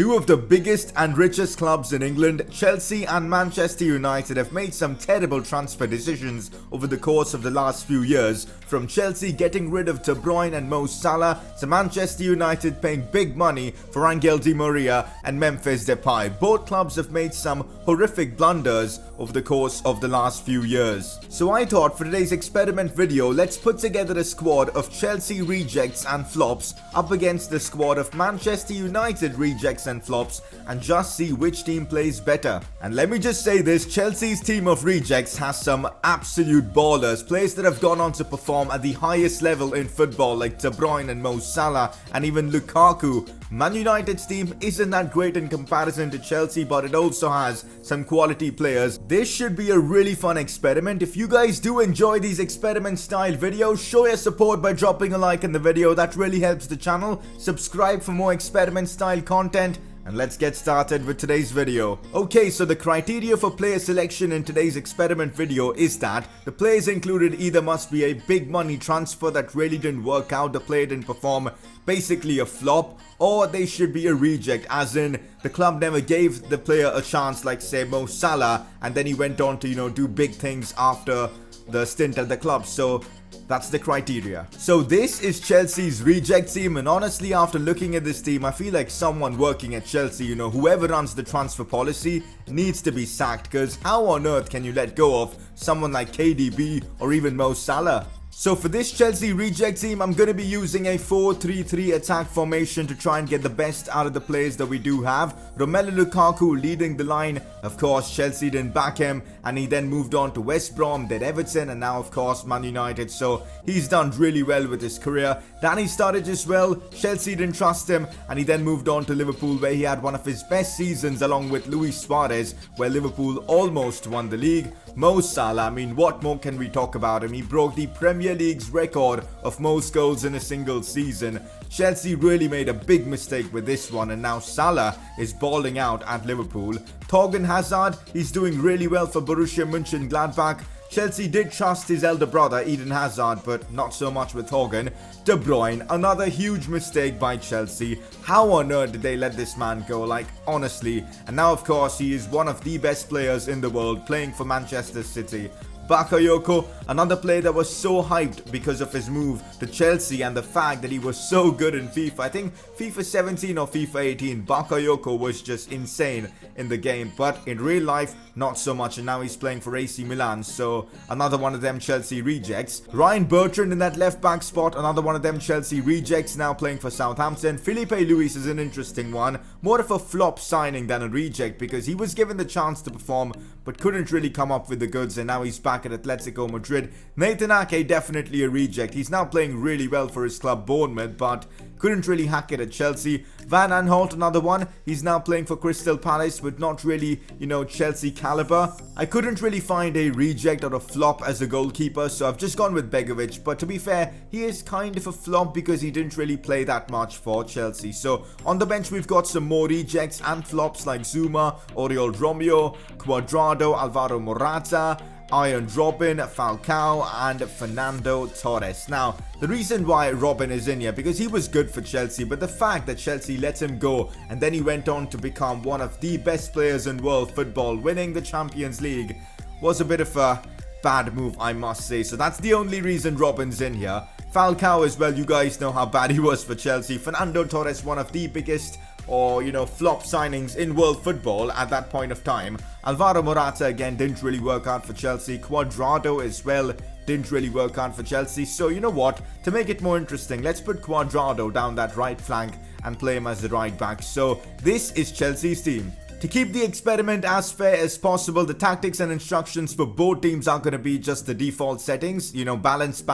Two of the biggest and richest clubs in England, Chelsea and Manchester United, have made some terrible transfer decisions over the course of the last few years, from Chelsea getting rid of De Bruyne and Mo Salah to Manchester United paying big money for Angel Di Maria and Memphis Depay. Both clubs have made some horrific blunders over the course of the last few years. So I thought for today's experiment video, let's put together a squad of Chelsea rejects and flops up against the squad of Manchester United rejects and flops and just see which team plays better. And let me just say this, Chelsea's team of rejects has some absolute ballers, players that have gone on to perform at the highest level in football like De Bruyne and Mo Salah and even Lukaku. Man United's team isn't that great in comparison to Chelsea, but it also has some quality players. This should be a really fun experiment. If you guys do enjoy these experiment style videos, show your support by dropping a like in the video. That really helps the channel. Subscribe for more experiment style content. And let's get started with today's video. Okay, so the criteria for player selection in today's experiment video is that the players included either must be a big money transfer that really didn't work out, the player didn't perform, basically a flop, or they should be a reject, as in the club never gave the player a chance, like say Mo Salah, and then he went on to do big things after the stint at the club. So that's the criteria. So this is Chelsea's reject team, and honestly after looking at this team, I feel like someone working at Chelsea, whoever runs the transfer policy needs to be sacked, because how on earth can you let go of someone like KDB or even Mo Salah? So for this Chelsea reject team, I'm going to be using a 4-3-3 attack formation to try and get the best out of the players that we do have. Romelu Lukaku leading the line. Of course, Chelsea didn't back him, and he then moved on to West Brom, then Everton, and now of course Man United. So he's done really well with his career. Danny Sturridge as well. Chelsea didn't trust him, and he then moved on to Liverpool, where he had one of his best seasons along with Luis Suarez, where Liverpool almost won the league. Mo Salah, I mean, what more can we talk about him? He broke the Premier League's record of most goals in a single season. Chelsea really made a big mistake with this one, and now Salah is balling out at Liverpool. Thorgan Hazard, he's doing really well for Borussia Mönchengladbach. Chelsea did trust his elder brother Eden Hazard, but not so much with Thorgan. De Bruyne, another huge mistake by Chelsea. How on earth did they let this man go, like honestly? And now of course he is one of the best players in the world, playing for Manchester City. Bakayoko, another player that was so hyped because of his move to Chelsea and the fact that he was so good in FIFA. I think FIFA 17 or FIFA 18, Bakayoko was just insane in the game, but in real life, not so much, and now he's playing for AC Milan, so another one of them Chelsea rejects. Ryan Bertrand in that left back spot, another one of them Chelsea rejects, now playing for Southampton. Felipe Luis is an interesting one, more of a flop signing than a reject, because he was given the chance to perform but couldn't really come up with the goods, and now he's back at Atletico Madrid. Nathan Ake, definitely a reject. He's now playing really well for his club Bournemouth, but couldn't really hack it at Chelsea. Van Aanholt, another one. He's now playing for Crystal Palace, but not really, Chelsea caliber. I couldn't really find a reject or a flop as a goalkeeper, so I've just gone with Begovic. But to be fair, he is kind of a flop because he didn't really play that much for Chelsea. So on the bench, we've got some more rejects and flops like Zuma, Oriol Romeo, Cuadrado, Alvaro Morata, Iron Robin, Falcao, and Fernando Torres. Now, the reason why Robin is in here, because he was good for Chelsea, but the fact that Chelsea let him go and then he went on to become one of the best players in world football, winning the Champions League, was a bit of a bad move, I must say. So that's the only reason Robin's in here. Falcao as well, you guys know how bad he was for Chelsea. Fernando Torres, one of the biggest flop signings in world football at that point of time. Alvaro Morata again didn't really work out for Chelsea. Cuadrado as well didn't really work out for Chelsea. So you know what, to make it more interesting, let's put Cuadrado down that right flank and play him as the right back. So this is Chelsea's team. To keep the experiment as fair as possible, the tactics and instructions for both teams are going to be just the default settings, balanced.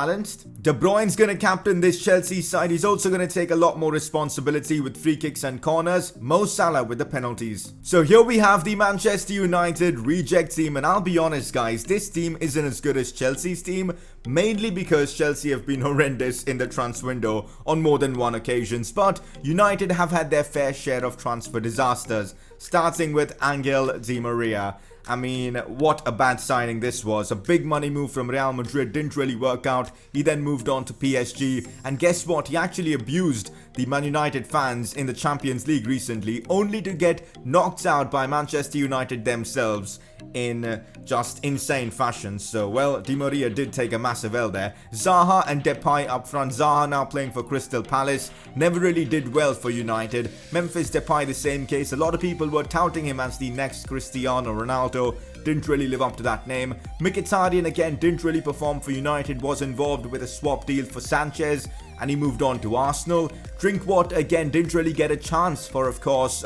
De Bruyne's going to captain this Chelsea side. He's also going to take a lot more responsibility with free kicks and corners. Mo Salah with the penalties. So here we have the Manchester United reject team, and I'll be honest guys, this team isn't as good as Chelsea's team, mainly because Chelsea have been horrendous in the transfer window on more than one occasions, but United have had their fair share of transfer disasters, starting with Angel Di Maria. I mean, what a bad signing this was. A big money move from Real Madrid didn't really work out. He then moved on to PSG. And guess what? He actually abused the Man United fans in the Champions League recently, only to get knocked out by Manchester United themselves in just insane fashion. So, well, Di Maria did take a massive L there. Zaha and Depay up front. Zaha now playing for Crystal Palace. Never really did well for United. Memphis Depay the same case. A lot of people were touting him as the next Cristiano Ronaldo. Didn't really live up to that name. Mkhitaryan again didn't really perform for United. Was involved with a swap deal for Sanchez, and he moved on to Arsenal. Drinkwater again didn't really get a chance for, of course,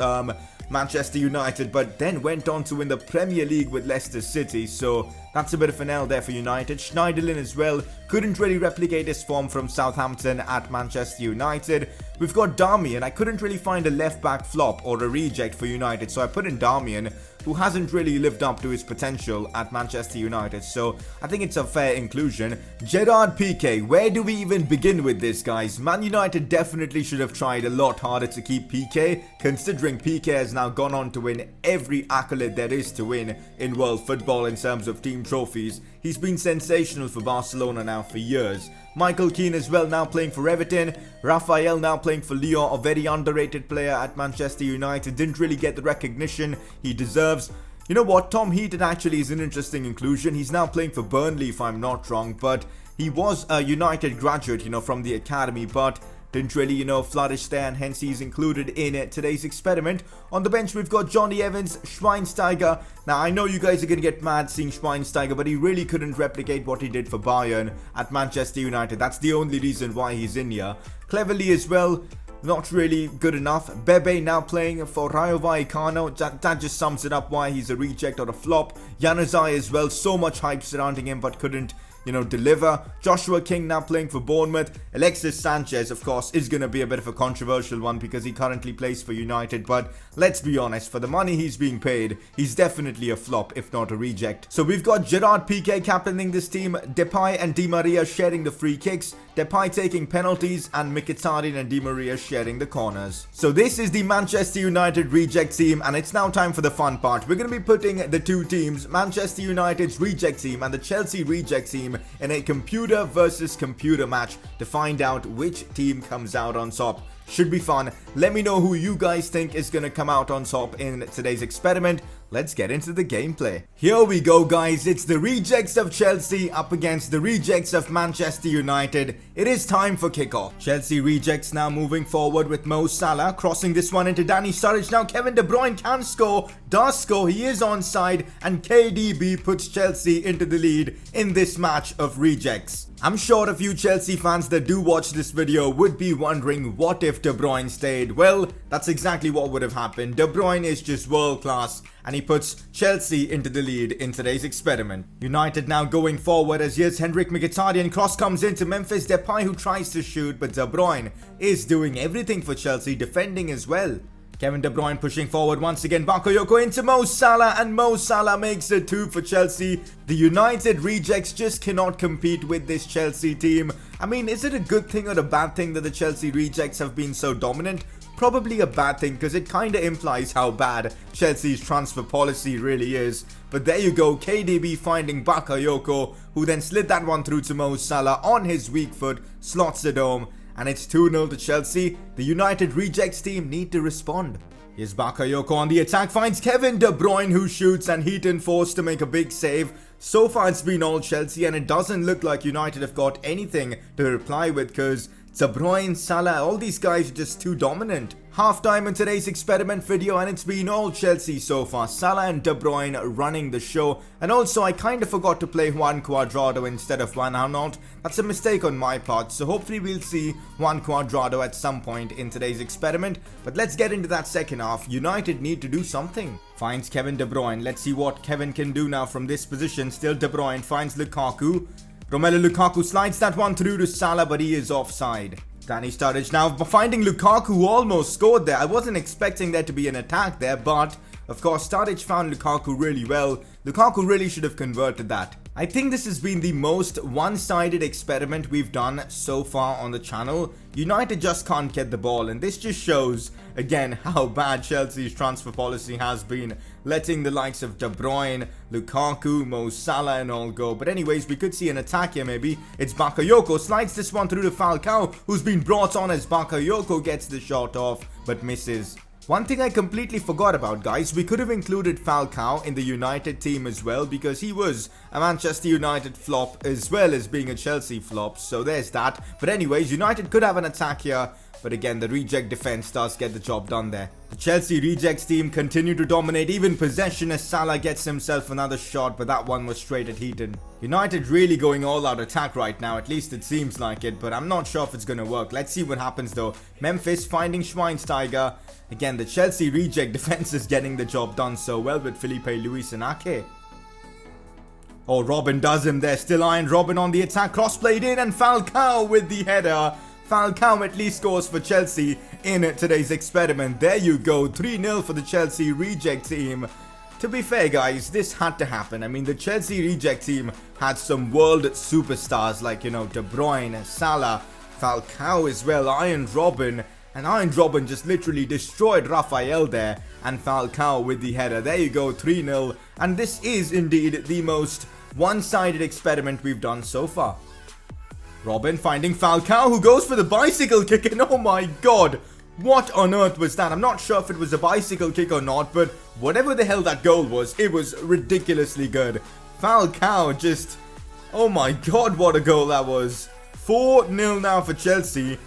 Manchester United, but then went on to win the Premier League with Leicester City, so that's a bit of an L there for United. Schneiderlin as well couldn't really replicate his form from Southampton at Manchester United. We've got Darmian. I couldn't really find a left back flop or a reject for United, so I put in Darmian, who hasn't really lived up to his potential at Manchester United, so I think it's a fair inclusion. Gerard Piqué, where do we even begin with this, guys? Man United definitely should have tried a lot harder to keep Piqué, considering Piqué has now gone on to win every accolade there is to win in world football in terms of team trophies. He's been sensational for Barcelona now for years. Michael Keane as well, now playing for Everton. Raphael now playing for Lyon, a very underrated player at Manchester United. Didn't really get the recognition he deserves. You know what, Tom Heaton actually is an interesting inclusion. He's now playing for Burnley if I'm not wrong, but he was a United graduate, from the academy, but didn't really, flourish there, and hence he's included in today's experiment. On the bench, we've got Johnny Evans, Schweinsteiger. Now, I know you guys are going to get mad seeing Schweinsteiger, but he really couldn't replicate what he did for Bayern at Manchester United. That's the only reason why he's in here. Cleverly as well, not really good enough. Bebe now playing for Rayo Vallecano. That just sums it up why he's a reject or a flop. Januzaj as well, so much hype surrounding him, but couldn't deliver. Joshua King now playing for Bournemouth. Alexis Sanchez, of course, is going to be a bit of a controversial one because he currently plays for United, but let's be honest, for the money he's being paid, he's definitely a flop, if not a reject. So we've got Gerard Piqué captaining this team, Depay and Di Maria sharing the free kicks, Depay taking penalties, and Mkhitaryan and Di Maria sharing the corners. So this is the Manchester United reject team, and it's now time for the fun part. We're going to be putting the two teams, Manchester United's reject team and the Chelsea reject team, in a computer versus computer match to find out which team comes out on top. Should be fun. Let me know who you guys think is going to come out on top in today's experiment. Let's get into the gameplay. Here we go, guys. It's the rejects of Chelsea up against the rejects of Manchester United. It is time for kickoff. Chelsea rejects now moving forward with Mo Salah, crossing this one into Danny Sturridge. Now Kevin De Bruyne can score, does score, he is onside, and KDB puts Chelsea into the lead in this match of rejects. I'm sure a few Chelsea fans that do watch this video would be wondering, what if De Bruyne stayed? Well, that's exactly what would have happened. De Bruyne is just world class, and he puts Chelsea into the lead in today's experiment. United now going forward as here's Henrik Mkhitaryan. Cross comes into Memphis Depay, who tries to shoot, but De Bruyne is doing everything for Chelsea, defending as well. Kevin De Bruyne pushing forward once again. Bakayoko into Mo Salah, and Mo Salah makes it 2 for Chelsea. The United rejects just cannot compete with this Chelsea team. I mean, is it a good thing or a bad thing that the Chelsea rejects have been so dominant? Probably a bad thing, because it kinda implies how bad Chelsea's transfer policy really is. But there you go, KDB finding Bakayoko, who then slid that one through to Mo Salah on his weak foot, slots it home, and it's 2-0 to Chelsea. The United rejects team need to respond. Here's Bakayoko on the attack, finds Kevin De Bruyne, who shoots, and Heaton forced to make a big save. So far it's been all Chelsea, and it doesn't look like United have got anything to reply with, because De Bruyne, Salah, all these guys are just too dominant. Half time in today's experiment video, and it's been all Chelsea so far. Salah and De Bruyne running the show. And also, I kind of forgot to play Juan Cuadrado instead of Van Aanholt. That's a mistake on my part, so hopefully we'll see Juan Cuadrado at some point in today's experiment. But let's get into that second half. United need to do something. Finds Kevin De Bruyne. Let's see what Kevin can do now from this position. Still De Bruyne finds Lukaku. Romelu Lukaku slides that one through to Salah, but he is offside. Danny Sturridge now finding Lukaku, who almost scored there. I wasn't expecting there to be an attack there, but of course Sturridge found Lukaku really well. Lukaku really should have converted that. I think this has been the most one-sided experiment we've done so far on the channel. United just can't get the ball, and this just shows again how bad Chelsea's transfer policy has been, letting the likes of De Bruyne, Lukaku, Mo Salah and all go. But anyways, we could see an attack here maybe. It's Bakayoko, slides this one through to Falcao, who's been brought on as Bakayoko gets the shot off but misses. One thing I completely forgot about, guys, we could have included Falcao in the United team as well, because he was a Manchester United flop as well as being a Chelsea flop, so there's that. But anyways, United could have an attack here, but again, the reject defense does get the job done there. The Chelsea rejects team continue to dominate even possession as Salah gets himself another shot, but that one was straight at Heaton. United really going all out attack right now, at least it seems like it, but I'm not sure if it's gonna work. Let's see what happens though. Memphis finding Schweinsteiger. Again, the Chelsea reject defense is getting the job done so well with Felipe Luis and Ake. Oh, Robin does him there. Still Iron Robin on the attack. Cross played in and Falcao with the header. Falcao at least scores for Chelsea in today's experiment. There you go. 3-0 for the Chelsea reject team. To be fair, guys, this had to happen. I mean, the Chelsea reject team had some world superstars like, De Bruyne, Salah, Falcao as well, Iron Robin. And Iron Robin just literally destroyed Rafael there, and Falcao with the header. There you go, 3-0. And this is indeed the most one-sided experiment we've done so far. Robin finding Falcao, who goes for the bicycle kick, and oh my god, what on earth was that? I'm not sure if it was a bicycle kick or not, but whatever the hell that goal was, it was ridiculously good. Falcao just, oh my god, what a goal that was. 4-0 now for Chelsea.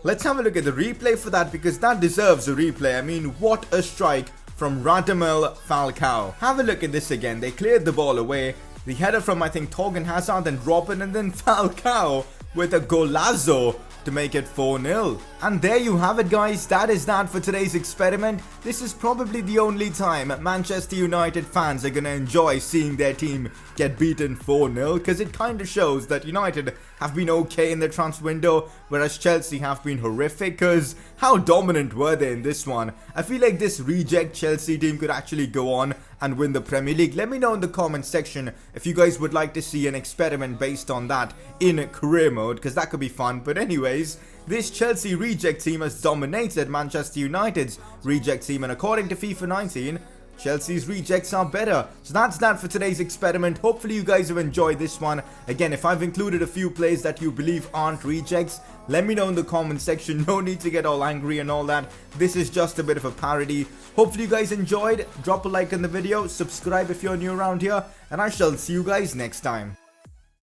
Let's have a look at the replay for that, because that deserves a replay. I mean, what a strike from Radamel Falcao. Have a look at this again. They cleared the ball away. The header from, I think, Torgan Hazard and Robin, and then Falcao with a golazo to make it 4-0. And there you have it, guys. That is that for today's experiment. This is probably the only time Manchester United fans are going to enjoy seeing their team get beaten 4-0, because it kind of shows that United have been okay in the transfer window, whereas Chelsea have been horrific. Because how dominant were they in this one? I feel like this reject Chelsea team could actually go on and win the Premier League. Let me know in the comment section if you guys would like to see an experiment based on that in career mode, because that could be fun. But anyways, this Chelsea reject team has dominated Manchester United's reject team, and according to FIFA 19, Chelsea's rejects are better. So that's that for today's experiment. Hopefully you guys have enjoyed this one. Again, if I've included a few players that you believe aren't rejects, let me know in the comment section. No need to get all angry and all that. This is just a bit of a parody. Hopefully you guys enjoyed. Drop a like on the video, subscribe if you're new around here, and I shall see you guys next time.